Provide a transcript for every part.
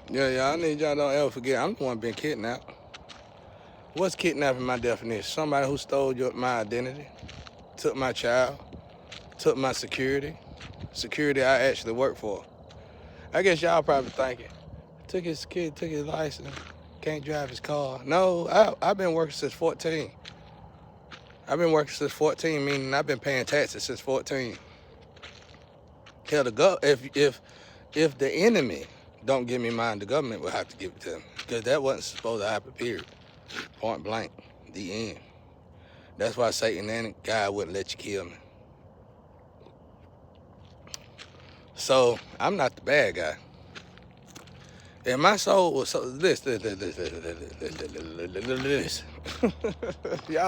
Yeah, I need y'all don't ever forget. I'm the one been kidnapped. What's kidnapping my definition? Somebody who stole my identity, took my child, took my security I actually work for. I guess y'all probably thinking, took his license, can't drive his car. No, I've been working since 14. I've been working since 14, meaning I've been paying taxes since 14. Hell, if the enemy don't give me mine, the government will have to give it to me because that wasn't supposed to happen. Period. Point blank. The end. That's why Satan and God wouldn't let you kill me. So I'm not the bad guy. And my soul was so this. Y'all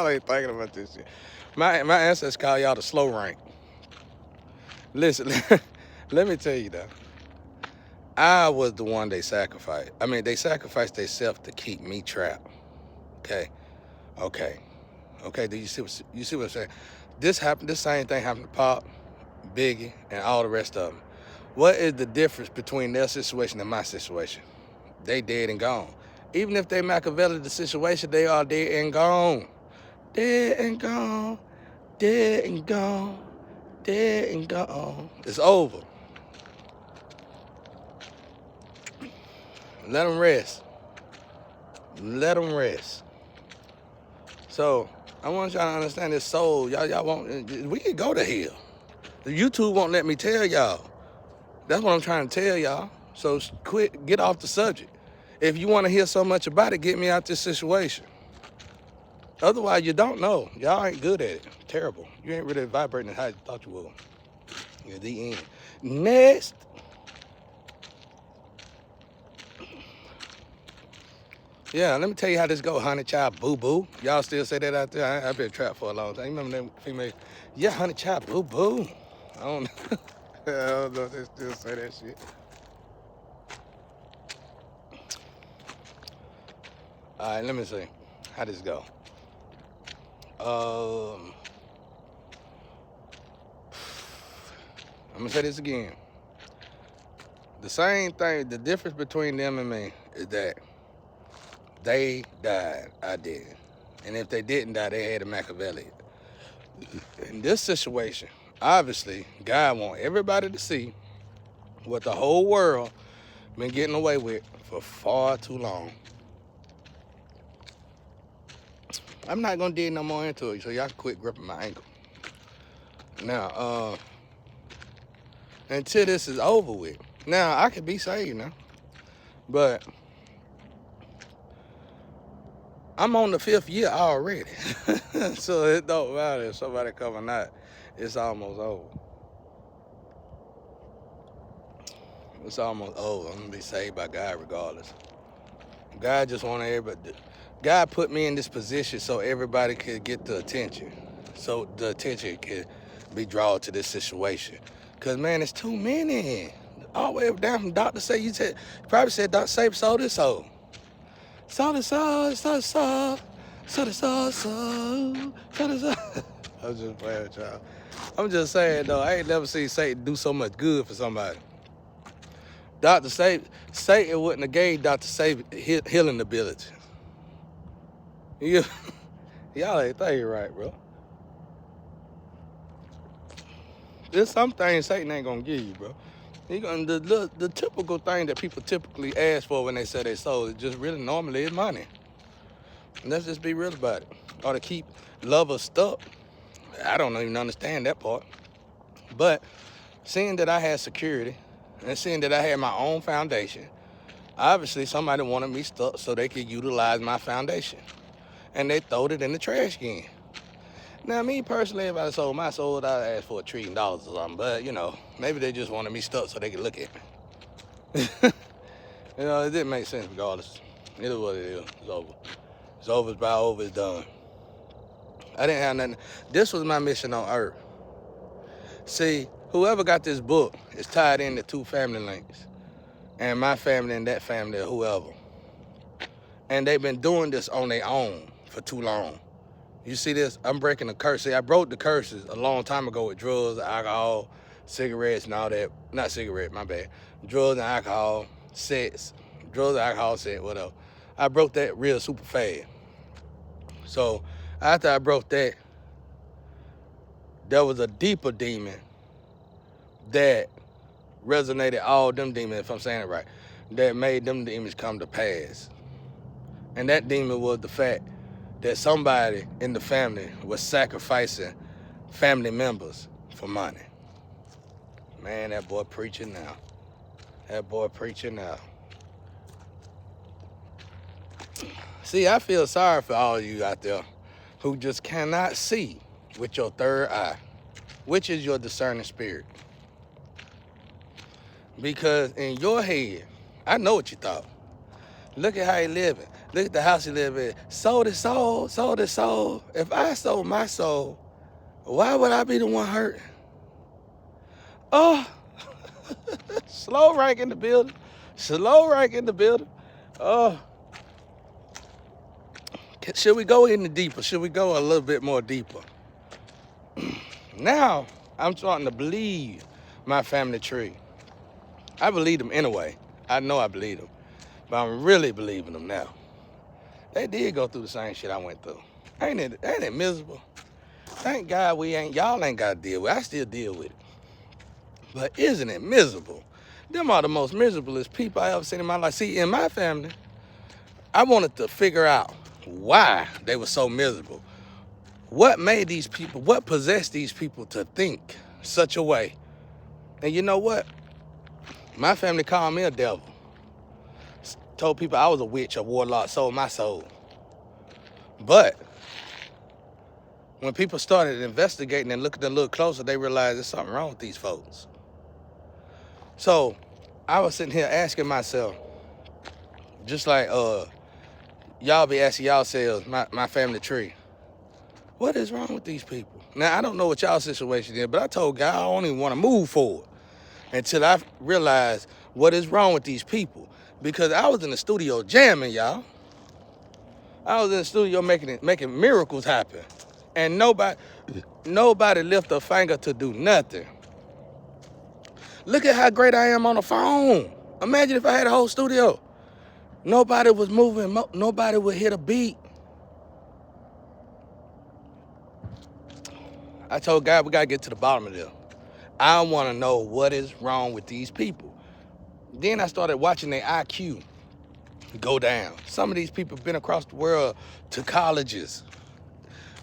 ain't thinking about this shit. My ancestors call y'all the slow rank. Listen, let me tell you though. I was the one they sacrificed. I mean, they sacrificed themselves to keep me trapped. Okay, okay, okay. Do you see what I'm saying? This happened. This same thing happened to Pop, Biggie, and all the rest of them. What is the difference between their situation and my situation? They dead and gone. Even if they Machiavelli the situation, they are dead and gone. Dead and gone. Dead and gone. Dead and gone. It's over. Let them rest. Let them rest. So I want y'all to understand this soul. Y'all won't. We can go to hell. The YouTube won't let me tell y'all. That's what I'm trying to tell y'all. So quit. Get off the subject. If you want to hear so much about it, get me out this situation. Otherwise, you don't know. Y'all ain't good at it. Terrible. You ain't really vibrating how you thought you would. Yeah, the end. Next. Yeah, let me tell you how this go, honey child boo boo. Y'all still say that out there? I've been trapped for a long time. You remember that female? Yeah, honey child boo boo. I don't know. I don't know if they still say that shit. All right, let me see. How this go? I'm gonna say this again. The same thing, the difference between them and me is that they died, I didn't. And if they didn't die, they had a Machiavelli. In this situation, obviously, God wants everybody to see what the whole world been getting away with for far too long. I'm not gonna dig no more into it, so y'all can quit gripping my ankle. Now, until this is over with. Now, I could be saved now, but I'm on the 5th year already. So it don't matter if somebody come or not. It's almost over. It's almost over. I'm gonna be saved by God regardless. God just want everybody. God put me in this position so everybody could get the attention. So the attention could be drawn to this situation. Cause man, it's too many. All the way down from Dr. Say, you probably said Dr. Say sold this soul. Sold this soul, sold this soul, sold this soul, sold this soul. I'm just playing with y'all. I'm just saying though, I ain't never seen Satan do so much good for somebody. Satan wouldn't have gave Dr. Say healing ability. Y'all ain't thinking right, bro. There's some things Satan ain't gonna give you, bro. The typical thing that people typically ask for when they say they soul is just really normally is money. And let's just be real about it. Or to keep lovers stuck. I don't even understand that part. But seeing that I had security and seeing that I had my own foundation, obviously somebody wanted me stuck so they could utilize my foundation. And they throwed it in the trash can. Now, me personally, if I sold my soul, I'd ask for $1 trillion or something. But, maybe they just wanted me stuck so they could look at me. It didn't make sense regardless. It is what it is. It's over. It's over, it's about over, it's done. I didn't have nothing. This was my mission on Earth. See, whoever got this book is tied into 2 family links. And my family and that family or whoever. And they've been doing this on their own for too long. You see this? I'm breaking the curse. See, I broke the curses a long time ago with drugs, alcohol, cigarettes, and all that. Not cigarette, my bad. Drugs and alcohol, sex, drugs, alcohol, sex, whatever. I broke that real super fast. So after I broke that, there was a deeper demon that resonated all them demons, if I'm saying it right, that made them demons come to pass. And that demon was the fact that somebody in the family was sacrificing family members for money. Man, that boy preaching now. That boy preaching now. See, I feel sorry for all of you out there who just cannot see with your third eye, which is your discerning spirit. Because in your head, I know what you thought. Look at how he living. Look at the house he live in. Sold his soul, sold his soul. If I sold my soul, why would I be the one hurt? Oh, slow rank in the building. Slow rank in the building. Oh. Should we go any deeper? Should we go a little bit more deeper? Now, I'm starting to believe my family tree. I believe them anyway. I know I believe them. But I'm really believing them now. They did go through the same shit I went through. Ain't it miserable? Thank God y'all ain't got to deal with it. I still deal with it. But isn't it miserable? Them are the most miserablest people I ever seen in my life. See, in my family, I wanted to figure out why they were so miserable. What made these people, what possessed these people to think such a way? And you know what? My family called me a devil. Told people I was a witch, a warlock, sold my soul. But when people started investigating and looking a little closer, they realized there's something wrong with these folks. So I was sitting here asking myself, just like y'all be asking yourselves, my family tree, what is wrong with these people? Now, I don't know what y'all situation is, but I told God I don't even want to move forward until I realized what is wrong with these people. Because I was in the studio jamming, y'all. I was in the studio making miracles happen. And nobody lift a finger to do nothing. Look at how great I am on the phone. Imagine if I had a whole studio. Nobody was moving, nobody would hit a beat. I told God we gotta get to the bottom of this. I wanna know what is wrong with these people. Then I started watching their IQ go down. Some of these people have been across the world to colleges.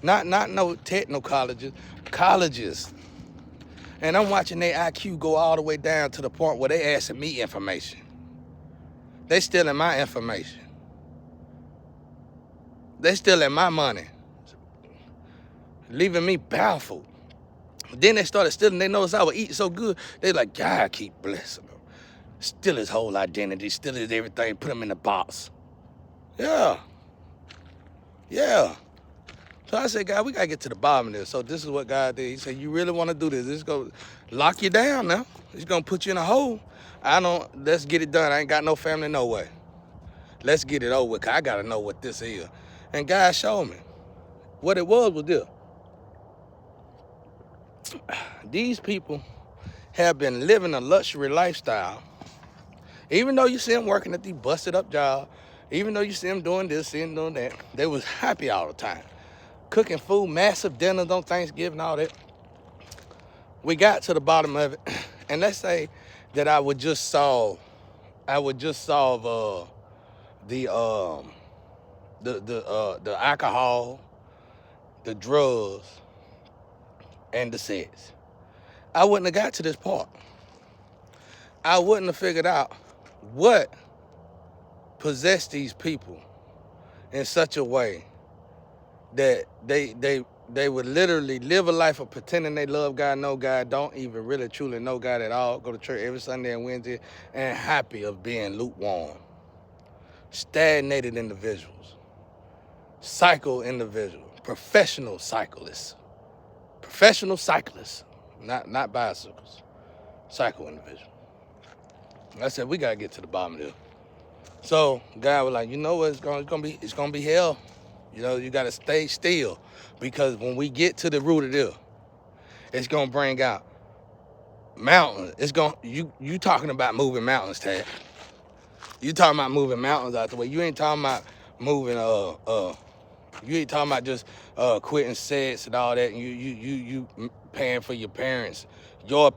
Not no techno colleges, colleges. And I'm watching their IQ go all the way down to the point where they asking me information. They stealing my information. They stealing my money. Leaving me baffled. Then they started stealing. They noticed I was eating so good. They like, God keep blessing them. Steal his whole identity, steal his everything, put him in the box. Yeah. Yeah. So I said, God, we gotta get to the bottom of this. So this is what God did. He said, you really wanna do this? This is gonna lock you down now. It's gonna put you in a hole. Let's get it done. I ain't got no family, no way. Let's get it over with, 'cause I gotta know what this is. And God showed me. What it was this. These people have been living a luxury lifestyle. Even though you see them working at these busted up jobs, even though you see them doing this, see them doing that, they was happy all the time. Cooking food, massive dinners on Thanksgiving, all that. We got to the bottom of it. And let's say that I would just solve the alcohol, the drugs, and the sex. I wouldn't have got to this part. I wouldn't have figured out what possessed these people in such a way that they would literally live a life of pretending they love God, know God, don't even really truly know God at all, go to church every Sunday and Wednesday, and happy of being lukewarm. Stagnated individuals, cycle individuals, professional cyclists, not bicycles, cycle individuals. I said, we gotta get to the bottom of this. So God was like, you know what, it's gonna be hell. You know, you gotta stay still, because when we get to the root of this, it's gonna bring out mountains. You talking about moving mountains, Tad. You talking about moving mountains out the way. You ain't talking about moving you ain't talking about just quitting sets and all that. And you paying for your parents, your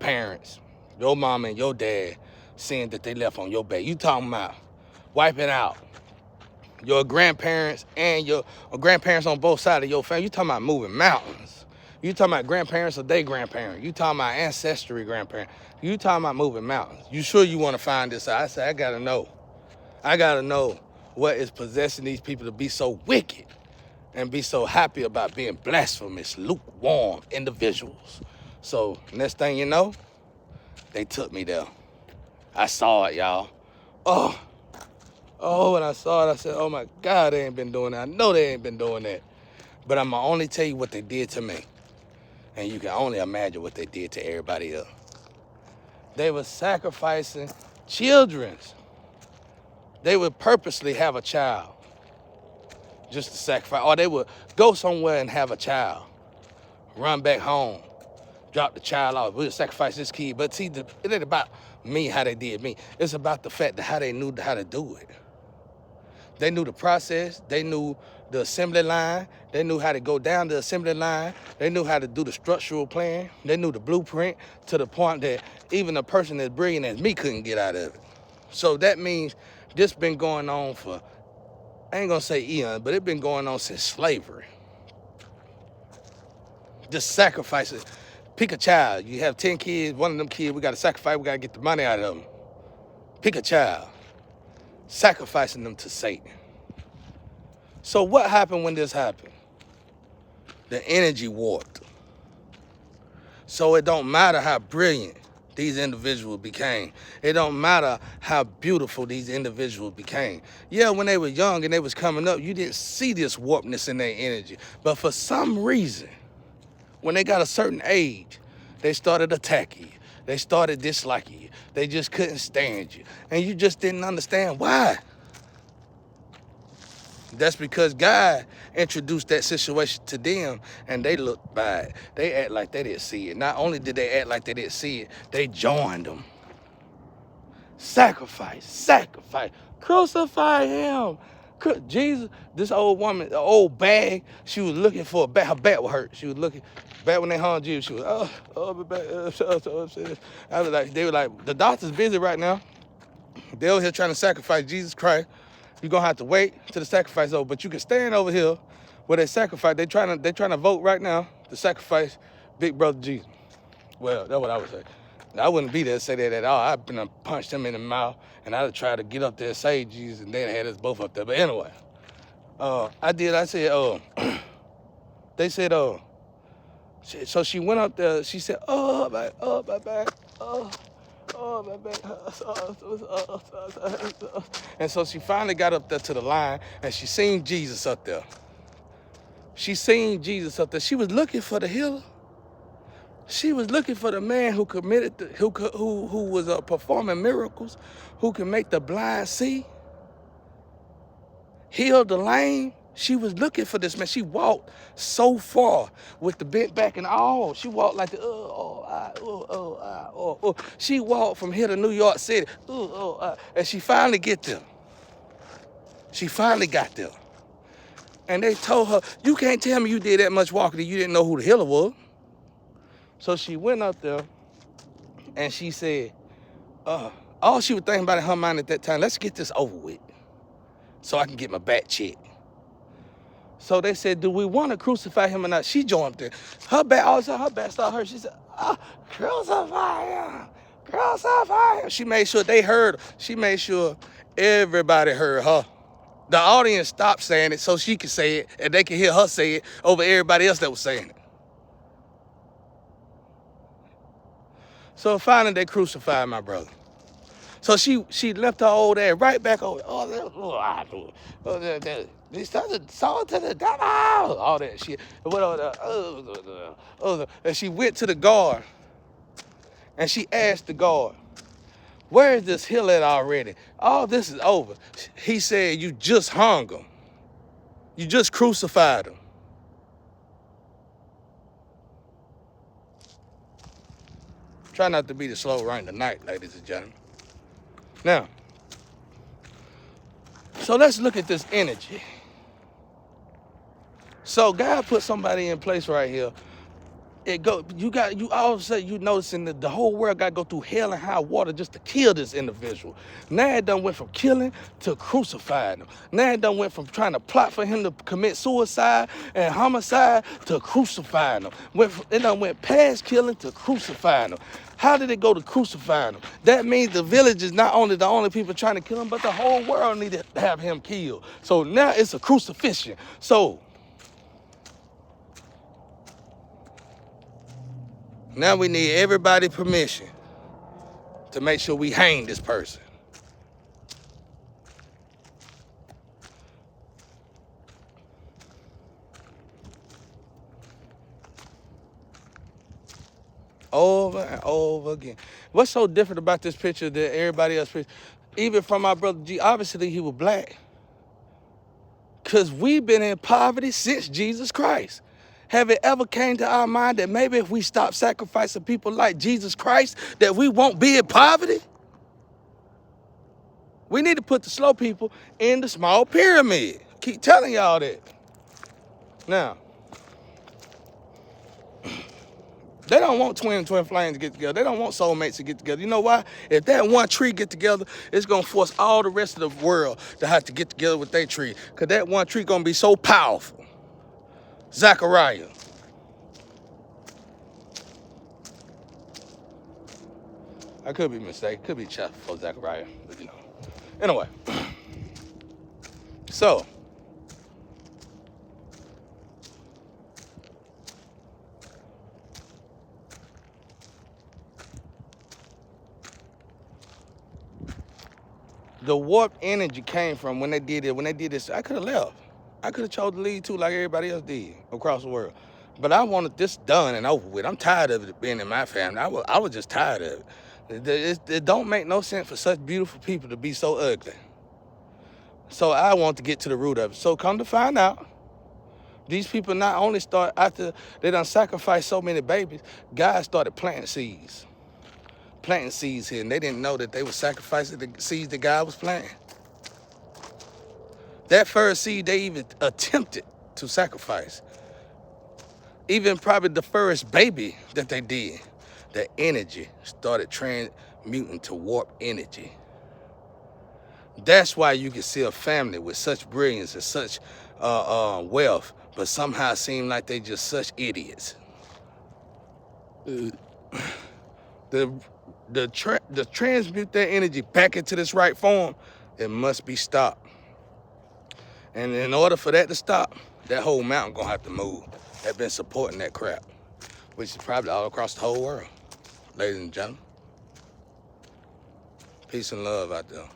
mama and your dad, seeing that they left on your back. You talking about wiping out your grandparents and your grandparents on both sides of your family. You talking about moving mountains. You talking about grandparents or they grandparents. You talking about ancestry grandparents. You talking about moving mountains. You sure you want to find this out? I said, I gotta know. I gotta know what is possessing these people to be so wicked and be so happy about being blasphemous, lukewarm individuals. So next thing you know, they took me there. I saw it, y'all. Oh, when I saw it, I said, oh my God, they ain't been doing that. I know they ain't been doing that. But I'ma only tell you what they did to me. And you can only imagine what they did to everybody else. They were sacrificing children. They would purposely have a child just to sacrifice. Or they would go somewhere and have a child, run back home, drop the child off. We'll sacrifice this kid. But see, it ain't about me, how they did me. It's about the fact that how they knew how to do it. They knew the process. They knew the assembly line. They knew how to go down the assembly line. They knew how to do the structural plan. They knew the blueprint to the point that even a person as brilliant as me couldn't get out of it. So that means this been going on for, I ain't gonna say eon, but it been going on since slavery. Just sacrifices. Pick a child. You have 10 kids, one of them kids, we gotta sacrifice, we gotta get the money out of them. Pick a child. Sacrificing them to Satan. So what happened when this happened? The energy warped. So it don't matter how brilliant these individuals became. It don't matter how beautiful these individuals became. Yeah, when they were young and they was coming up, you didn't see this warpness in their energy. But for some reason, when they got a certain age, they started attacking you. They started disliking you. They just couldn't stand you. And you just didn't understand why. That's because God introduced that situation to them and they looked by it. They act like they didn't see it. Not only did they act like they didn't see it, they joined them. Sacrifice, crucify him. Jesus, this old woman, the old bag, she was looking for a bag. Her back was hurt. She was looking, back when they hung Jesus, she was, my back. I was like, they were like, the doctor's busy right now. They over here trying to sacrifice Jesus Christ. You're gonna have to wait till the sacrifice over, but you can stand over here where they sacrifice. They trying to vote right now to sacrifice Big Brother Jesus. Well, that's what I would say. I wouldn't be there to say that at all. I'd been punched him in the mouth, and I'd try to get up there and say Jesus, and then had us both up there. But anyway, I said, they said, so she went up there. She said, my back, my back. And so she finally got up there to the line and she seen Jesus up there. She seen Jesus up there. She was looking for the healer. She was looking for the man who who was performing miracles, who can make the blind see, heal the lame. She was looking for this man. She walked so far with the bent back and all. She walked like the, She walked from here to New York City, and she finally get there. She finally got there. And they told her, you can't tell me you did that much walking and you didn't know who the healer was. So she went up there and she said, all she was thinking about in her mind at that time, let's get this over with so I can get my back checked. So they said, do we want to crucify him or not? She jumped in. All of a sudden, her back started hurt. She said, crucify him, crucify him. She made sure they heard her. She made sure everybody heard her. The audience stopped saying it so she could say it, and they could hear her say it over everybody else that was saying it. So finally, they crucified my brother. So she left her old ass right back over. They started sold to the devil, all that shit. And she went to the guard and she asked the guard, where is this hill at already? All this is over. He said, you just hung him. You just crucified him. Try not to be the slow run tonight, ladies and gentlemen. Now, So let's look at this energy. So God put somebody in place right here. You all of a sudden you noticing that the whole world got to go through hell and high water just to kill this individual. Now it done went from killing to crucifying him. Now it done went from trying to plot for him to commit suicide and homicide to crucifying him. It done went past killing to crucifying him. How did it go to crucifying him? That means the village is not only the only people trying to kill him, but the whole world need to have him killed. So now it's a crucifixion. So now we need everybody's permission to make sure we hang this person. Over and over again. What's so different about this picture than everybody else's picture? Even from my brother G, obviously he was black. Because we've been in poverty since Jesus Christ. Have it ever came to our mind that maybe if we stop sacrificing people like Jesus Christ, that we won't be in poverty? We need to put the slow people in the small pyramid. Keep telling y'all that. Now, they don't want twin flames to get together. They don't want soulmates to get together. You know why? If that one tree get together, it's going to force all the rest of the world to have to get together with their tree. Because that one tree going to be so powerful. Zechariah. I could be mistaken. Could be chapter for Zechariah. But you know. Anyway. So. The warped energy came from when they did it. When they did this, I could have left. I could have chose to leave too, like everybody else did across the world. But I wanted this done and over with. I'm tired of it being in my family. I was just tired of it. It don't make no sense for such beautiful people to be so ugly. So I want to get to the root of it. So come to find out, these people not only start after they done sacrificed so many babies, God started planting seeds. Planting seeds here, and they didn't know that they were sacrificing the seeds that God was planting. That first seed they even attempted to sacrifice. Even probably the first baby that they did, the energy started transmuting to warp energy. That's why you can see a family with such brilliance and such wealth, but somehow seem like they just such idiots. The transmute that energy back into this right form, it must be stopped. And in order for that to stop, that whole mountain gonna have to move. That's been supporting that crap, which is probably all across the whole world. Ladies and gentlemen, peace and love out there.